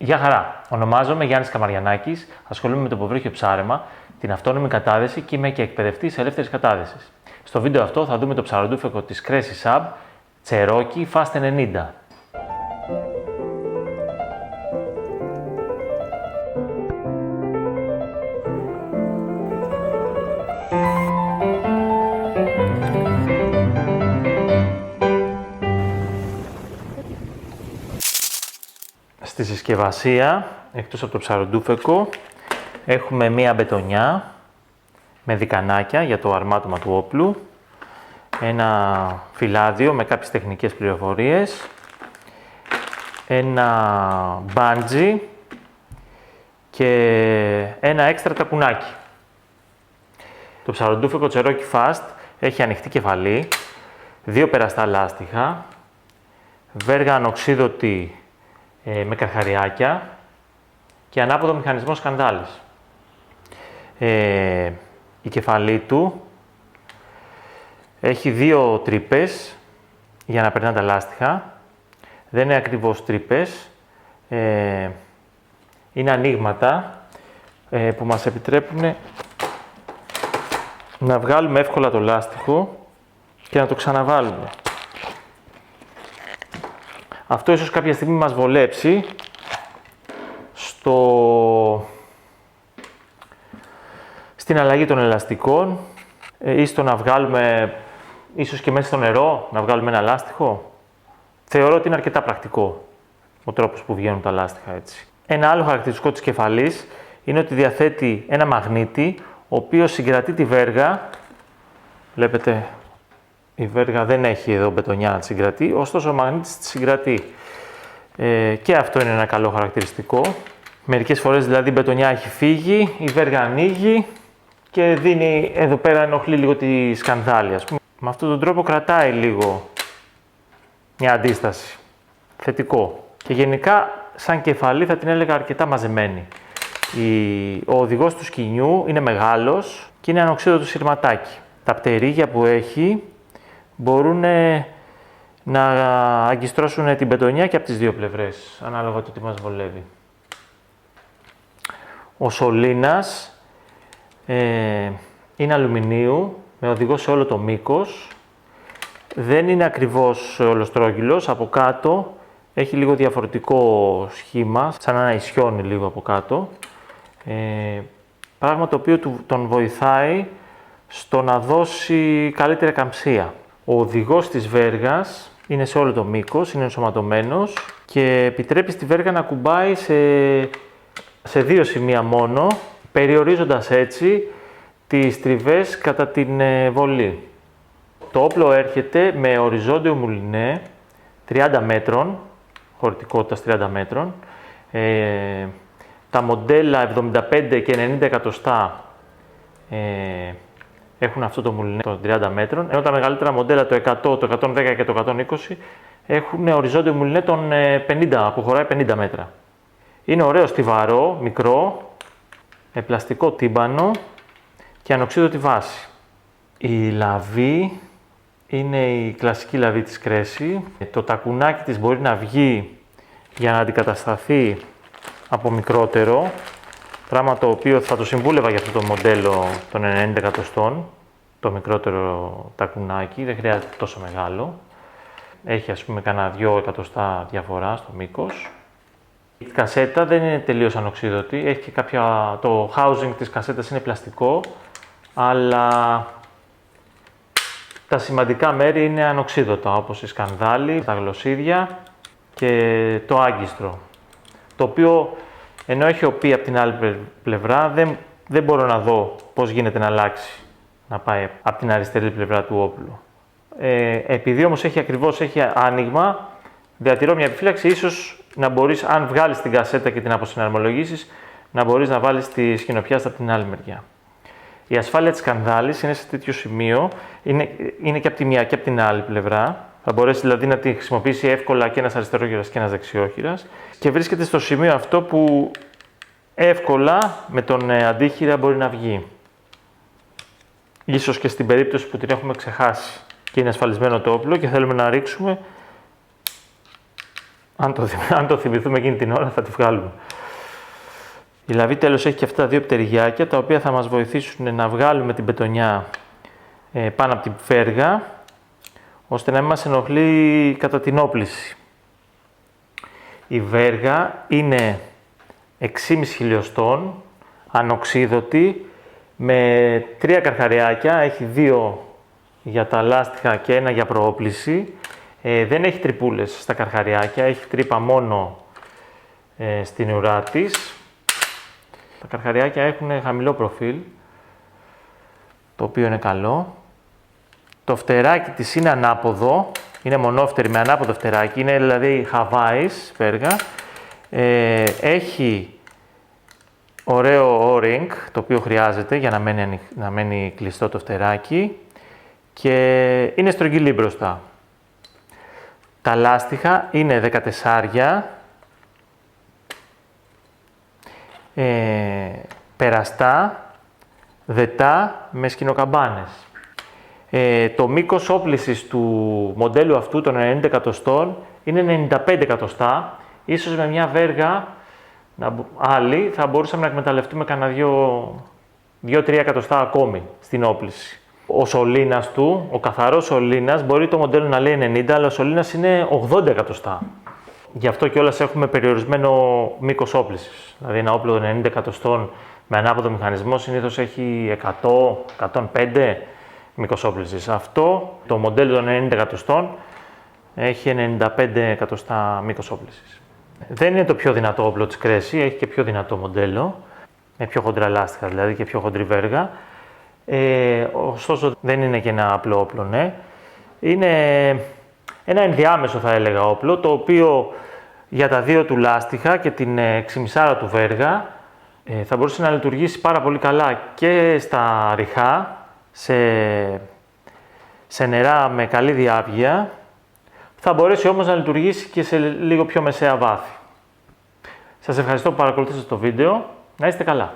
Γεια χαρά! Ονομάζομαι Γιάννης Καμαριανάκης, ασχολούμαι με το υποβρύχιο ψάρεμα, την αυτόνομη κατάδεση και είμαι και εκπαιδευτής ελεύθερης κατάδεσης. Στο βίντεο αυτό θα δούμε το ψαροντούφεκο της Crazy Sub Cherokee Fast 90. Στη συσκευασία, εκτός από το ψαροντούφεκο, έχουμε μία μπετονιά με δικανάκια για το αρμάτωμα του όπλου, ένα φυλάδιο με κάποιες τεχνικές πληροφορίες, ένα μπάντζι και ένα έξτρα τακουνάκι. Το ψαροντούφεκο Cherokee Fast έχει ανοιχτή κεφαλή, 2 περαστά λάστιχα, βέργα ανοξίδωτη με καρχαριάκια και ανάποδο μηχανισμό σκανδάλης. Η κεφαλή του έχει 2 τρύπες για να περνά τα λάστιχα. Δεν είναι ακριβώς τρύπες, είναι ανοίγματα που μας επιτρέπουν να βγάλουμε εύκολα το λάστιχο και να το ξαναβάλουμε. Αυτό ίσως κάποια στιγμή μας βολέψει στην αλλαγή των ελαστικών ή στο να βγάλουμε, ίσως και μέσα στο νερό, να βγάλουμε ένα λάστιχο. Θεωρώ ότι είναι αρκετά πρακτικό ο τρόπος που βγαίνουν τα λάστιχα έτσι. Ένα άλλο χαρακτηριστικό της κεφαλής είναι ότι διαθέτει ένα μαγνήτη, ο οποίος συγκρατεί τη βέργα. Βλέπετε, η βέργα δεν έχει εδώ μπετονιά να τη συγκρατεί, ωστόσο ο μαγνήτης τη συγκρατεί. Και αυτό είναι ένα καλό χαρακτηριστικό. Μερικές φορές δηλαδή η μπετονιά έχει φύγει, η βέργα ανοίγει και δίνει εδώ πέρα, ενοχλεί λίγο τη σκανδάλη, ας πούμε. Με αυτόν τον τρόπο κρατάει λίγο μια αντίσταση. Θετικό. Και γενικά σαν κεφαλή θα την έλεγα αρκετά μαζεμένη. Ο οδηγός του σκηνιού είναι μεγάλος και είναι ανοξίδωτο σειρματάκι. Τα πτερίγια που έχει μπορούν να αγκιστρώσουν την μπετονιά και από τις 2 πλευρές, ανάλογα το τι μας βολεύει. Ο σωλήνας είναι αλουμινίου, με οδηγό σε όλο το μήκος. Δεν είναι ακριβώς ολοστρόγγυλος, από κάτω έχει λίγο διαφορετικό σχήμα, σαν να ισιώνει λίγο από κάτω. Πράγμα το οποίο τον βοηθάει στο να δώσει καλύτερη καμψία. Ο οδηγός της βέργας είναι σε όλο το μήκος, είναι ενσωματωμένος και επιτρέπει στη βέργα να κουμπάει σε 2 σημεία μόνο, περιορίζοντας έτσι τις τριβές κατά την βολή. Το όπλο έρχεται με οριζόντιο μουλινέ 30 μέτρων, χωρητικότητας 30 μέτρων. Τα μοντέλα 75 και 90 εκατοστά έχουν αυτό το μουλινέ των 30 μέτρων, ενώ τα μεγαλύτερα μοντέλα, το 100, το 110 και το 120, έχουν οριζόντιο μουλινέ των 50, που χωράει 50 μέτρα. Είναι ωραίο στιβαρό, μικρό, με πλαστικό τύμπανο και ανοξίδωτη βάση. Η λαβή είναι η κλασική λαβή της Crazy. Το τακουνάκι της μπορεί να βγει για να αντικατασταθεί από μικρότερο, πράγμα το οποίο θα το συμβούλευα για αυτό το μοντέλο των 90 εκατοστών, το μικρότερο τακουνάκι, δεν χρειάζεται τόσο μεγάλο. Έχει ας πούμε κανένα 2 εκατοστά διαφορά στο μήκος. Η κασέτα δεν είναι τελείως ανοξίδωτη, έχει και το housing της κασέτας είναι πλαστικό, αλλά τα σημαντικά μέρη είναι ανοξίδωτα, όπως η σκανδάλη, τα γλωσσίδια και το άγκιστρο, το οποίο ενώ έχει οπεί από την άλλη πλευρά, δεν μπορώ να δω πώς γίνεται να αλλάξει, να πάει από την αριστερή πλευρά του όπλου. Επειδή όμως έχει άνοιγμα, διατηρώ μια επιφύλαξη, ίσως να μπορείς, αν βγάλεις την κασέτα και την αποσυναρμολογήσεις, να μπορείς να βάλεις τη σκηνοπιάστα από την άλλη μεριά. Η ασφάλεια της σκανδάλης είναι σε τέτοιο σημείο, είναι και από τη μία και από την άλλη πλευρά. Θα μπορέσει δηλαδή να τη χρησιμοποιήσει εύκολα και ένας αριστερόχειρας και ένας δεξιόχειρας. Και βρίσκεται στο σημείο αυτό που εύκολα με τον αντίχειρα μπορεί να βγει. Ίσως και στην περίπτωση που την έχουμε ξεχάσει και είναι ασφαλισμένο το όπλο και θέλουμε να ρίξουμε, Αν το θυμηθούμε εκείνη την ώρα θα τη βγάλουμε. Η λαβή τέλος έχει και αυτά τα δύο πτερυγιάκια, τα οποία θα μας βοηθήσουν να βγάλουμε την πετονιά πάνω από την φέργα, ώστε να μην μας ενοχλεί κατά την όπληση. Η βέργα είναι 6,5 χιλιοστών, ανοξίδωτη, με 3 καρχαριάκια, έχει 2 για τα λάστιχα και 1 για προόπληση. Δεν έχει τρυπούλες στα καρχαριάκια, έχει τρύπα μόνο στην ουρά της. Τα καρχαριάκια έχουν χαμηλό προφίλ, το οποίο είναι καλό. Το φτεράκι της είναι ανάποδο, είναι μονόφτερη με ανάποδο φτεράκι, είναι δηλαδή Hawaii's βέργα. Έχει ωραίο O-ring, το οποίο χρειάζεται για να μένει κλειστό το φτεράκι και είναι στρογγυλή μπροστά. Τα λάστιχα είναι 14, περαστά, δετά με σκηνοκαμπάνες. Το μήκος όπλησης του μοντέλου αυτού των 90 εκατοστών είναι 95 εκατοστά. Ίσως με μια βέργα άλλη θα μπορούσαμε να εκμεταλλευτούμε κανένα 2-3 εκατοστά ακόμη στην όπληση. Ο σωλήνας του, ο καθαρός σωλήνας, μπορεί το μοντέλο να λέει 90, αλλά ο σωλήνας είναι 80 εκατοστά. Γι' αυτό κιόλας έχουμε περιορισμένο μήκος όπλησης. Δηλαδή ένα όπλο 90 εκατοστών με ανάποδο μηχανισμό συνήθως έχει 100-105 μήκος όπλησης. Αυτό, το μοντέλο των 90 εκατοστών, έχει 95 εκατοστά μήκος όπλησης. Δεν είναι το πιο δυνατό όπλο της Cressy, έχει και πιο δυνατό μοντέλο, με πιο χοντρά λάστιχα δηλαδή και πιο χοντρή βέργα. Ωστόσο δεν είναι και ένα απλό όπλο, ναι. Είναι ένα ενδιάμεσο θα έλεγα όπλο, το οποίο για τα 2 του λάστιχα και την 6,5 του βέργα θα μπορούσε να λειτουργήσει πάρα πολύ καλά και στα ριχά, σε νερά με καλή διάβγεια. Θα μπορέσει όμως να λειτουργήσει και σε λίγο πιο μεσαία βάθη. Σας ευχαριστώ που παρακολουθήσατε το βίντεο. Να είστε καλά.